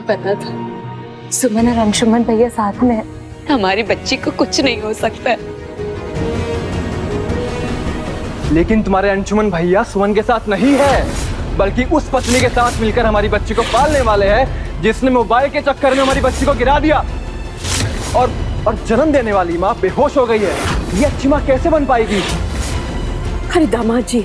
पता था सुमन और अंशुमन भैया साथ में है, हमारी बच्ची को कुछ नहीं हो सकता है। लेकिन तुम्हारे अंशुमन भैया सुमन के साथ नहीं है, बल्कि उस पत्नी के साथ मिलकर हमारी बच्ची को पालने वाले हैं जिसने मोबाइल के चक्कर में हमारी बच्ची को गिरा दिया। और जन्म देने वाली माँ बेहोश हो गई है। ये अच्छी माँ कैसे बन पाएगी? अरे दामाद जी,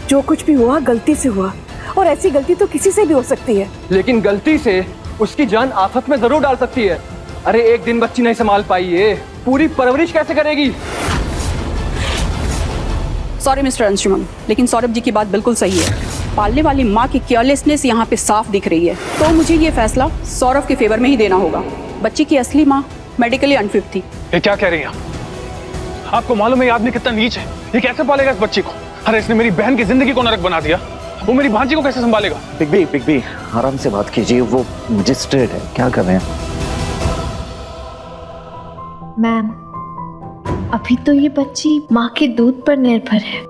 जो कुछ भी हुआ गलती से हुआ, और ऐसी गलती तो किसी से भी हो सकती है। लेकिन गलती से उसकी जान आफत में जरूर डाल सकती है। अरे एक दिन बच्ची नहीं संभाल पाई है, पूरी परवरिश कैसे करेगी? सॉरी मिस्टर अंशुमन, लेकिन सौरभ जी की बात बिल्कुल सही है। पालने वाली माँ की केयरलेसनेस यहाँ पे साफ दिख रही है। तो मुझे ये फैसला सौरभ के फेवर में ही देना होगा। बच्ची की असली माँ मेडिकली अनफिट थी। ये क्या कह रही हैं आप? आपको मालूम है ये आदमी कितना नीच है? ये कैसे पालेगा इस बच्ची को? अरे इसने मेरी बहन की जिंदगी को नरक बना दिया। वो मेरी भांजी को कैसे संभालेगा? बिग बी आराम से बात कीजिए, वो मजिस्ट्रेट है, क्या कर रहे हैं? मैम, अभी तो ये बच्ची माँ के दूध पर निर्भर है।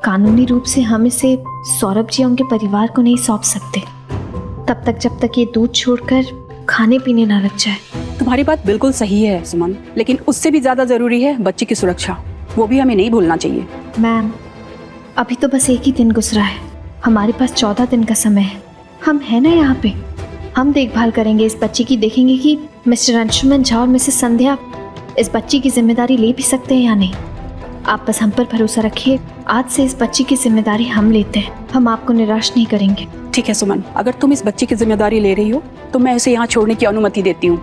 कानूनी रूप से हम इसे सौरभ जी उनके परिवार को नहीं सौंप सकते तब तक जब तक ये दूध छोड़कर खाने पीने ना लग जाए। तुम्हारी बात बिल्कुल सही है सुमन, लेकिन उससे भी ज्यादा जरूरी है बच्ची की सुरक्षा। वो भी हमें नहीं भूलना चाहिए। मैम, अभी तो बस एक ही दिन गुजरा है, हमारे पास 14 दिन का समय है। हम है ना यहाँ पे, हम देखभाल करेंगे इस बच्ची की, देखेंगे कि मिस्टर अंशुमन झा और मिसेस संध्या इस बच्ची की जिम्मेदारी ले भी सकते हैं या नहीं। आप बस हम पर भरोसा रखिए, आज से इस बच्ची की जिम्मेदारी हम लेते हैं, हम आपको निराश नहीं करेंगे। ठीक है सुमन, अगर तुम इस बच्ची की जिम्मेदारी ले रही हो तो मैं उसे यहाँ छोड़ने की अनुमति देती हूँ।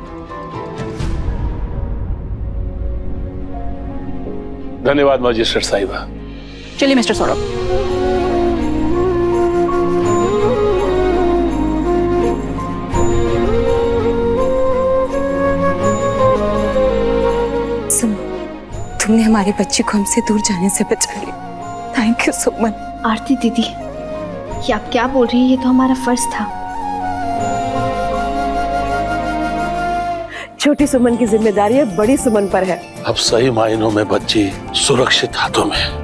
धन्यवाद मजिस्ट्रेट साहिबा। चलिए मिस्टर सौरभ। तुमने हमारी बच्ची को हमसे दूर जाने से बचा लिया। थैंक यू सुमन। आरती दीदी, ये आप क्या बोल रही हैं? ये तो हमारा फर्ज था। छोटी सुमन की जिम्मेदारी है, बड़ी सुमन पर है। अब सही मायनों में बच्ची सुरक्षित हाथों में है।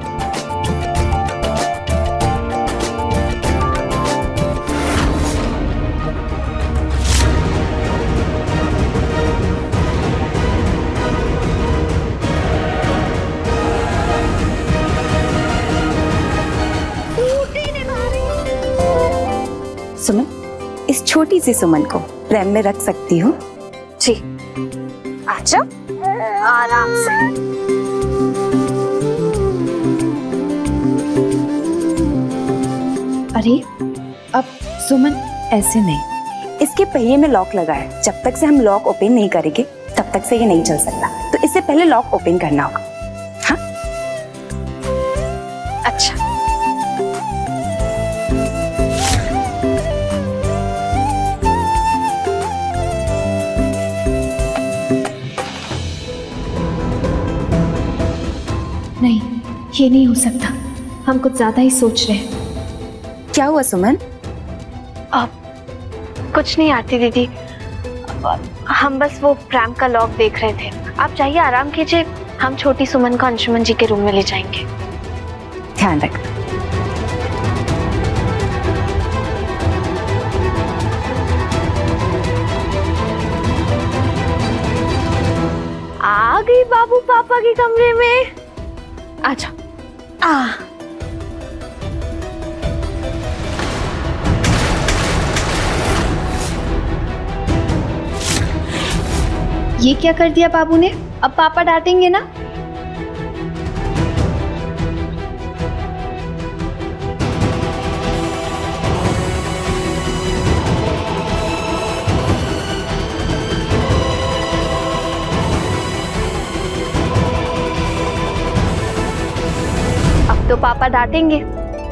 सुमन, इस छोटी सी सुमन को प्रेम में रख सकती हो? जी, आजा आराम से। अरे अब सुमन ऐसे नहीं, इसके पहिए में लॉक लगा है। जब तक से हम लॉक ओपन नहीं करेंगे तब तक से ये नहीं चल सकता, तो इससे पहले लॉक ओपन करना होगा। हाँ अच्छा, नहीं, ये नहीं हो सकता, हम कुछ ज्यादा ही सोच रहे हैं। क्या हुआ सुमन? कुछ नहीं आरती दीदी, हम बस वो प्रैम का लॉक देख रहे थे। आप जाइए, आराम कीजिए, हम छोटी सुमन को अंशुमन जी के रूम में ले जाएंगे। ध्यान रख। आ गई बाबू पापा के कमरे में। आजा। ये क्या कर दिया बाबू ने? अब पापा डांटेंगे ना? अब तो पापा डांटेंगे,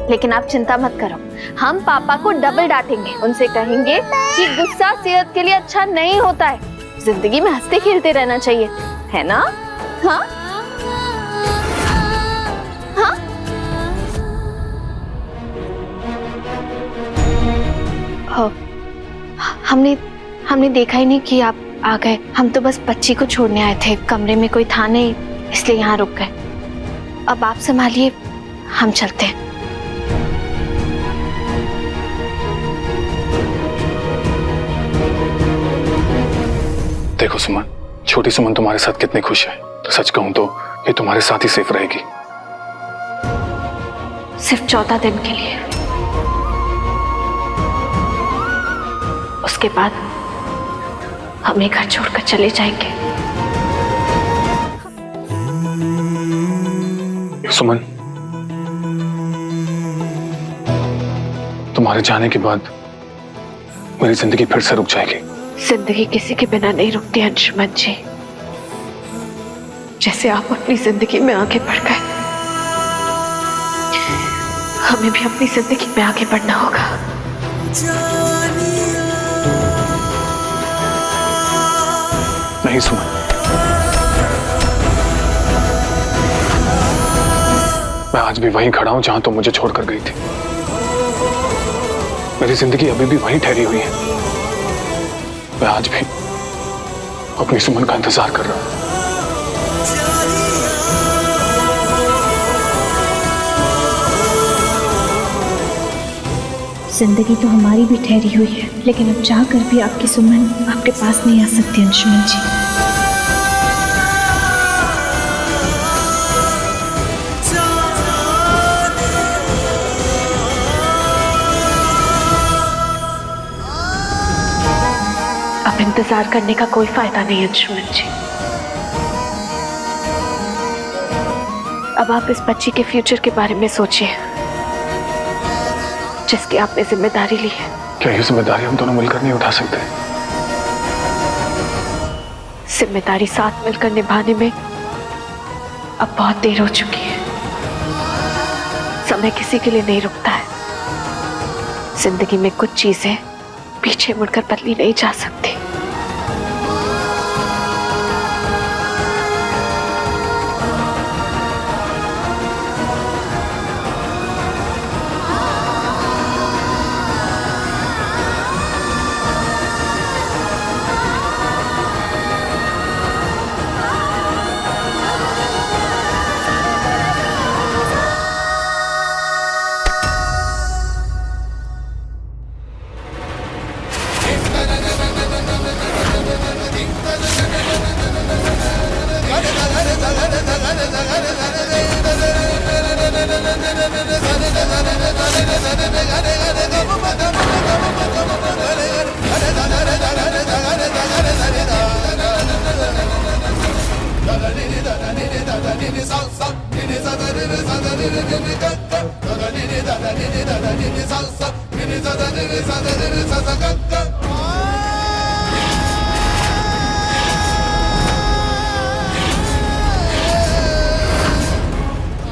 लेकिन आप चिंता मत करो, हम पापा को डबल डांटेंगे। उनसे कहेंगे कि गुस्सा सेहत के लिए अच्छा नहीं होता है, जिंदगी में हंसते खेलते रहना चाहिए, है ना? हाँ हाँ। हमने देखा ही नहीं कि आप आ गए। हम तो बस बच्ची को छोड़ने आए थे, कमरे में कोई था नहीं, इसलिए यहाँ रुक गए। अब आप संभालिए, हम चलते हैं। देखो सुमन, छोटी सुमन तुम्हारे साथ कितनी खुश है, तो सच कहूं तो ये तुम्हारे साथ ही सेफ रहेगी। सिर्फ 14 दिन के लिए। उसके बाद हम ये घर छोड़कर चले जाएंगे। सुमन, तुम्हारे जाने के बाद मेरी जिंदगी फिर से रुक जाएगी। जिंदगी किसी के बिना नहीं रुकती अंशुमन जी। जैसे आप अपनी जिंदगी में आगे बढ़ गए, हमें भी अपनी जिंदगी में आगे बढ़ना होगा। नहीं सुमन, मैं आज भी वहीं खड़ा हूं जहां तुम मुझे छोड़कर गई थी। मेरी जिंदगी अभी भी वहीं ठहरी हुई है। मैं आज भी अपनी सुमन का इंतजार कर रहा हूं। जिंदगी तो हमारी भी ठहरी हुई है, लेकिन अब चाह कर भी आपकी सुमन आपके पास नहीं आ सकती अंशुमन जी। अब इंतजार करने का कोई फायदा नहीं अंशुमन जी। अब आप इस बच्ची के फ्यूचर के बारे में सोचिए, जिसकी आपने जिम्मेदारी ली है। क्या ये जिम्मेदारी हम दोनों मिलकर नहीं उठा सकते? जिम्मेदारी साथ मिलकर निभाने में अब बहुत देर हो चुकी है। समय किसी के लिए नहीं रुकता है। जिंदगी में कुछ चीजें पीछे मुड़कर बदली नहीं जा सकती।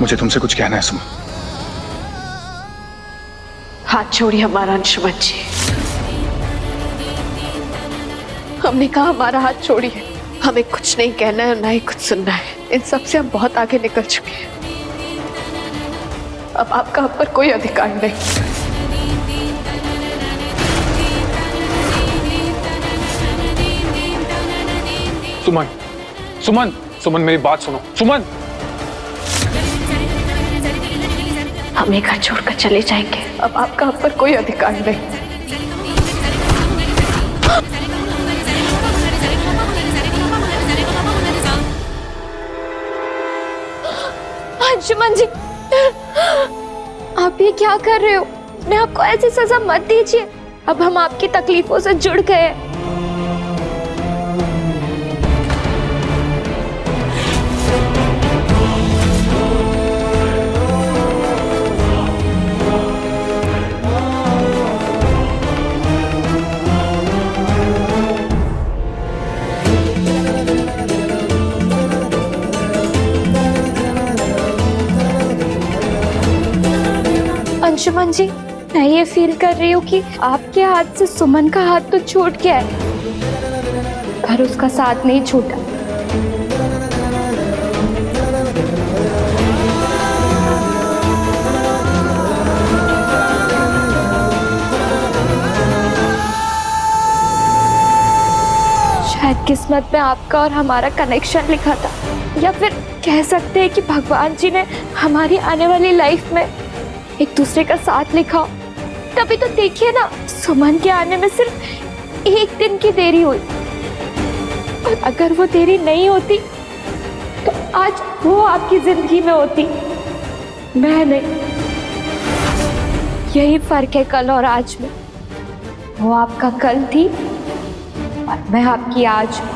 मुझे तुमसे कुछ कहना है सुमन। हाथ छोड़िए हमारा अंशुमन जी। हमने कहा हमारा हाथ छोड़िए। हमें कुछ नहीं कहना है, ना ही कुछ सुनना है। इन सब से हम बहुत आगे निकल चुके हैं। अब आपका हम पर कोई अधिकार नहीं। सुमन, सुमन, सुमन मेरी बात सुनो। सुमन, हम ये घर छोड़कर चले जाएंगे। अब आपका हम पर कोई अधिकार नहीं। अंशुमन जी, आप ये क्या कर रहे हो? मैं आपको ऐसी सजा मत दीजिए। अब हम आपकी तकलीफों से जुड़ गए। अंशुमन जी, मैं ये फील कर रही हूँ कि आपके हाथ से सुमन का हाथ तो छूट गया है, पर उसका साथ नहीं छूटा। शायद किस्मत में आपका और हमारा कनेक्शन लिखा था, या फिर कह सकते हैं कि भगवान जी ने हमारी आने वाली लाइफ में एक दूसरे का साथ लिखा। तभी तो देखिए ना, सुमन के आने में सिर्फ एक दिन की देरी हुई और अगर वो तेरी नहीं होती तो आज वो आपकी जिंदगी में होती, मैं नहीं। यही फर्क है कल और आज में। वो आपका कल थी और मैं आपकी आज हूं।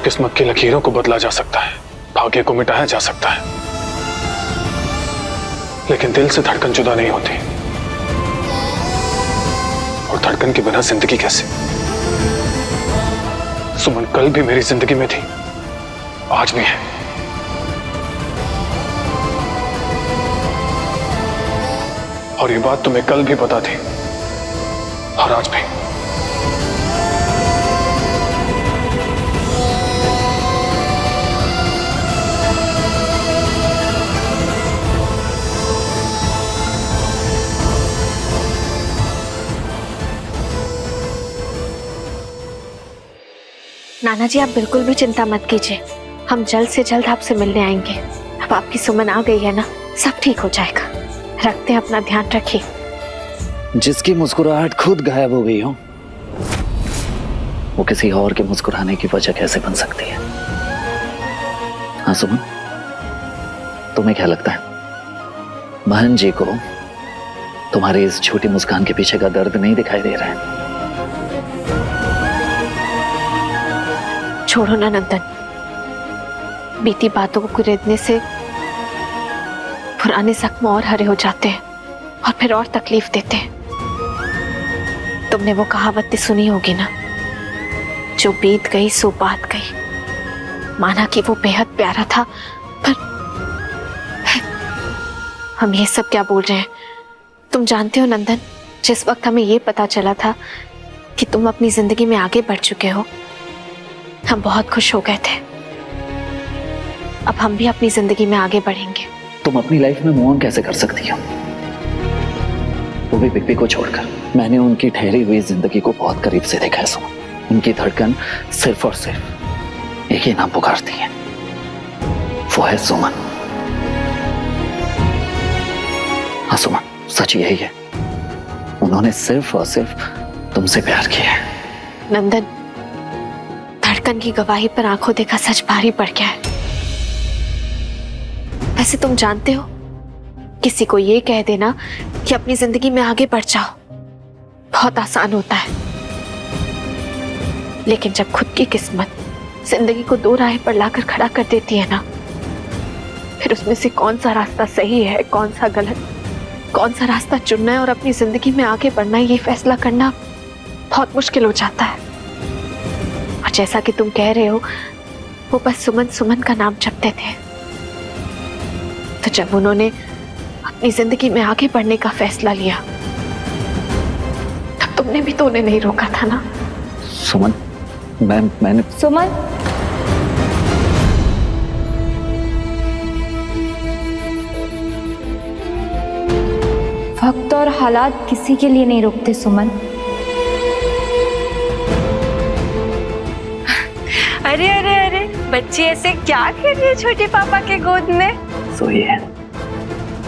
किस्मत की लकीरों को बदला जा सकता है, भाग्य को मिटाया जा सकता है, लेकिन दिल से धड़कन जुदा नहीं होती। और धड़कन के बिना जिंदगी कैसे? सुमन कल भी मेरी जिंदगी में थी, आज भी है। और ये बात तुम्हें कल भी पता थी और आज भी। नाना जी, आप बिल्कुल भी चिंता मत कीजिए, हम जल्द से जल्द आपसे मिलने आएंगे। अब आपकी सुमन आ गई है ना, सब ठीक हो जाएगा। रखते हैं, अपना ध्यान रखिए। जिसकी मुस्कुराहट खुद गायब हो गई हो, वो किसी और के मुस्कुराने की वजह कैसे बन सकती है? हाँ सुमन, तुम्हें क्या लगता है बहन जी को तुम्हारी इस छोटी मुस्कान के पीछे का दर्द नहीं दिखाई दे रहा है? छोड़ो ना नंदन, बीती बातों को कुरेदने से पुराने जख्म और हरे हो जाते हैं और फिर और तकलीफ देते हैं। तुमने वो कहावत सुनी होगी ना, जो बीत गई सो बात गई। माना कि वो बेहद प्यारा था, पर हम ये सब क्या बोल रहे हैं? तुम जानते हो नंदन, जिस वक्त हमें ये पता चला था कि तुम अपनी जिंदगी में आगे बढ़ चुके हो, हम बहुत खुश हो गए थे। अब हम भी अपनी जिंदगी में आगे बढ़ेंगे। तुम अपनी लाइफ में मूव ऑन कैसे कर सकती हो? वो भी पिप्पी को छोड़कर। मैंने उनकी ठहरी हुई जिंदगी को बहुत करीब से देखा है सुमन। उनकी धड़कन सिर्फ और सिर्फ एक ही नाम पुकारती है, वो है सुमन। हाँ सुमन, सच यही है, उन्होंने सिर्फ और सिर्फ तुमसे प्यार किया है। नंदन, धड़कन की गवाही पर आंखों देखा सच भारी पड़ गया है। वैसे तुम जानते हो, किसी को ये कह देना कि अपनी जिंदगी में आगे बढ़ जाओ बहुत आसान होता है, लेकिन जब खुद की किस्मत जिंदगी को दो राह पर लाकर खड़ा कर देती है ना, फिर उसमें से कौन सा रास्ता सही है, कौन सा गलत, कौन सा रास्ता चुनना है और अपनी जिंदगी में आगे बढ़ना है, ये फैसला करना बहुत मुश्किल हो जाता है। और जैसा कि तुम कह रहे हो, वो बस सुमन सुमन का नाम जपते थे, तो जब उन्होंने अपनी जिंदगी में आगे बढ़ने का फैसला लिया, तब तुमने भी तो उन्हें नहीं रोका था ना? सुमन, मैंने सुमन, वक्त और हालात किसी के लिए नहीं रुकते सुमन। अरे अरे अरे, बच्ची ऐसे क्या खेल रही है छोटे पापा के गोद में? सोई है।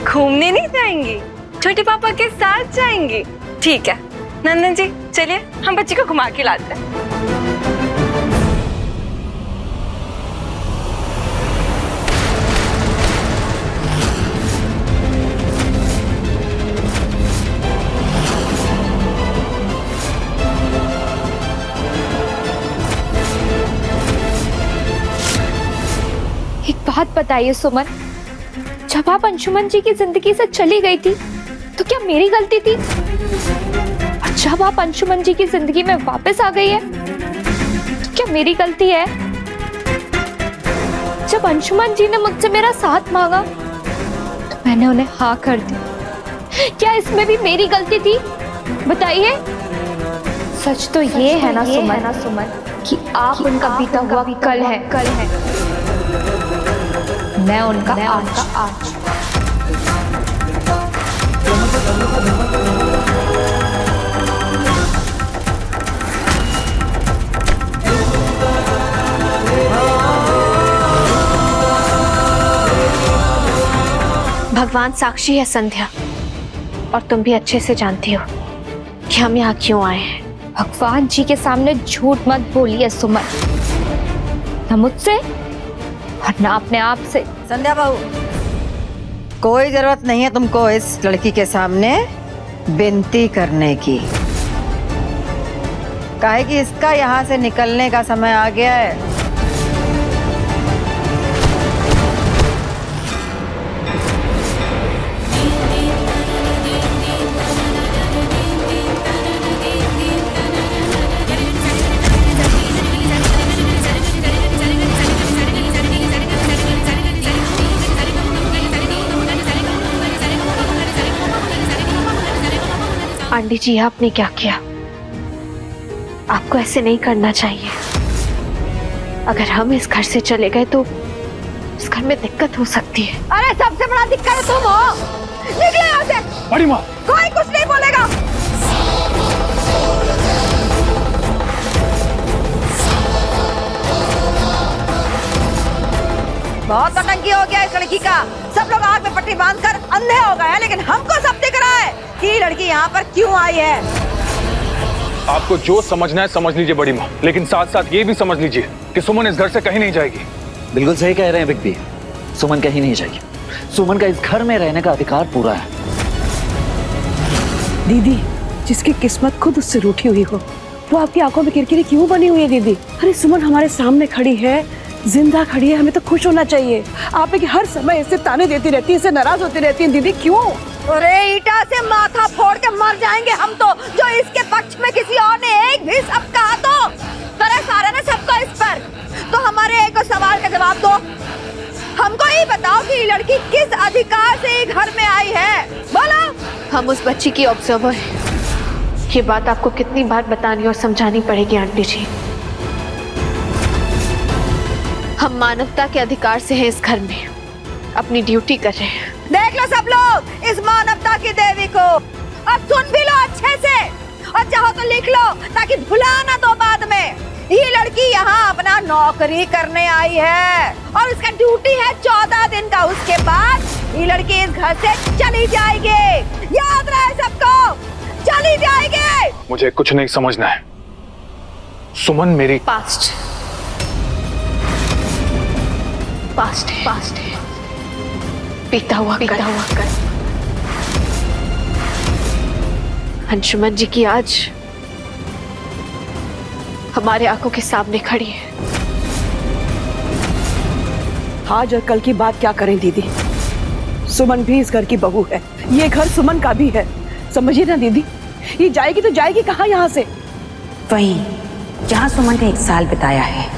घूमने नहीं जाएंगी? छोटे पापा के साथ जाएंगी? ठीक है नंदन जी, चलिए हम बच्ची को घुमा के लाते हैं। एक बात बताइए सुमन, जब आप अंशुमन जी की जिंदगी से चली गई थी तो क्या मेरी गलती थी? और जब आप अंशुमन जी की जिंदगी में वापस आ गई है तो क्या मेरी गलती है? जब अंशुमन जी ने मुझसे मेरा साथ मांगा तो मैंने उन्हें हाँ कर दी, क्या इसमें भी मेरी गलती थी? बताइए। सच तो ये है ना सुमन कि आप उनका बीता हुआ कल है, मैं उनका आज। भगवान साक्षी है संध्या, और तुम भी अच्छे से जानती हो कि हम यहाँ क्यों आए हैं। भगवान जी के सामने झूठ मत बोलिए सुमन, ना मुझसे और ना अपने आप से। संध्या बहू, कोई जरूरत नहीं है तुमको इस लड़की के सामने विनती करने की, काहे कि इसका यहाँ से निकलने का समय आ गया है। आंटी जी, आपने क्या किया? आपको ऐसे नहीं करना चाहिए। अगर हम इस घर से चले गए तो इस घर में दिक्कत हो सकती है। अरे सबसे बड़ा दिक्कत तुम हो, निकलो यहाँ से। बड़ी माँ, कोई कुछ नहीं बोलेगा। बहुत नौटंकी हो गया इस लड़की का। सब लोग आग में पट्टी बांधकर अंधे हो गए हैं, लेकिन हमको सब दिख रहा है कि ये लड़की यहाँ पर क्यों आई है। आपको जो समझना है समझ लीजिए बड़ी माँ, लेकिन साथ साथ ये भी समझ लीजिए कि सुमन इस घर से कहीं नहीं जाएगी। बिल्कुल सही कह रहे हैं बिग बी, सुमन कहीं नहीं जाएगी। सुमन का इस घर में रहने का अधिकार पूरा है। दीदी, जिसकी किस्मत खुद उससे रूठी हुई हो, वो आपकी आंखों में किरकिरी क्यों बनी हुई है दीदी? अरे सुमन हमारे सामने खड़ी है, जिंदा खड़ी है, हमें तो खुश होना चाहिए। आप कि हर समय इसे ताने देती रहती है, इसे नाराज होती रहती है दीदी, क्यों? अरे ईटा से माथा फोड़ के मर जाएंगे हम तो, जो इसके पक्ष में किसी और ने एक भी सब कहा तो तरस आ रहा ना सबको इस पर। तो हमारे एक सवाल का जवाब दो, हमको ही बताओ कि ये लड़की किस अधिकार से ये घर में आई है, बोलो। हम उस बच्ची की ऑब्जर्वर हैं। ये बात आपको कितनी बार बतानी और समझानी पड़ेगी आंटी जी। हम मानवता के अधिकार से हैं इस घर में, अपनी ड्यूटी कर रहे हैं। देख लो सब लोग इस मानवता की देवी को, और सुन भी लो अच्छे से, और चाहो तो लिख लो ताकि भुला ना दो बाद में। ये लड़की यहाँ अपना नौकरी करने आई है और इसका ड्यूटी है 14 दिन का। उसके बाद ये लड़की इस घर से चली जाएगी, याद रहे सबको, चली जाएगी। मुझे कुछ नहीं समझना है। सुमन मेरी पास्ट है, बीता हुआ कर। अंशुमन जी की आज हमारे आंखों के सामने खड़ी है। आज और कल की बात क्या करें दीदी? सुमन भी इस घर की बहू है, ये घर सुमन का भी है, समझिए ना दीदी। ये जाएगी तो जाएगी कहाँ यहाँ से? वहीं जहाँ सुमन ने 1 साल बिताया है।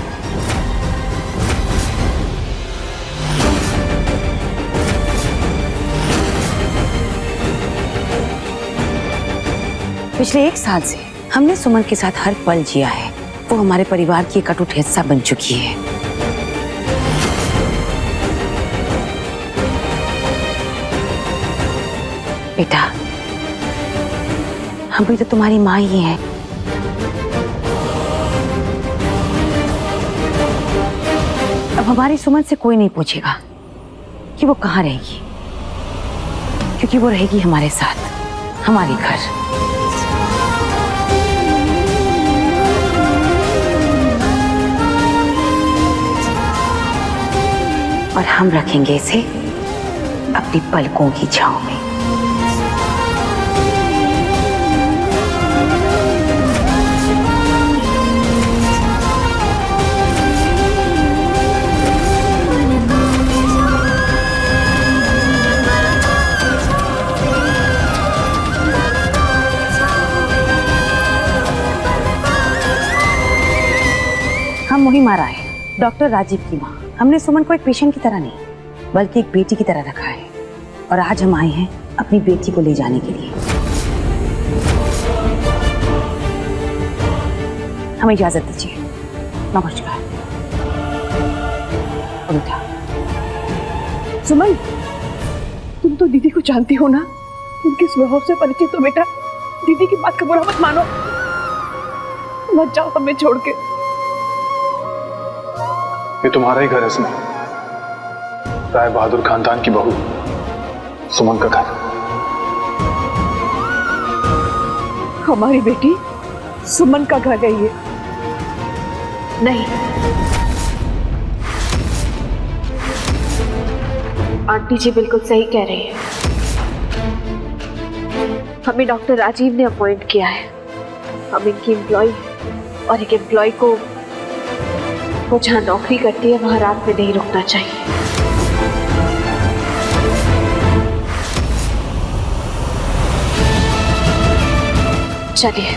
पिछले 1 साल से हमने सुमन के साथ हर पल जिया है। वो हमारे परिवार की एक अटूट हिस्सा बन चुकी है। बेटा, हम भी तो तुम्हारी माँ ही हैं। अब हमारी सुमन से कोई नहीं पूछेगा कि वो कहाँ रहेगी, क्योंकि वो रहेगी हमारे साथ, हमारे घर। और हम रखेंगे इसे अपनी पलकों की छांव में। हम मुहिम आ रहा है, डॉक्टर राजीव की माँ। हमने सुमन को एक पेशेंट की तरह नहीं बल्कि एक बेटी की तरह रखा है, और आज हम आए हैं अपनी बेटी को ले जाने के लिए। हमें इजाजत दीजिए। नमस्कार। उठा। सुमन, तुम तो दीदी को जानती हो ना, उनके स्वभाव से परिचित हो बेटा। दीदी की बात का बुरा मत मानो, मत जाओ हमें छोड़ के। ये तुम्हारा ही घर है सुमन, राय बहादुर खानदान की बहू सुमन का घर। हमारी बेटी सुमन का घर है ये। नहीं, आंटी जी बिल्कुल सही कह रही है। हमें डॉक्टर राजीव ने अपॉइंट किया है। हम इनकी एम्प्लॉय, और एक एम्प्लॉय को वो जहाँ नौकरी करती है वहाँ रात में नहीं रुकना चाहिए। चलिए।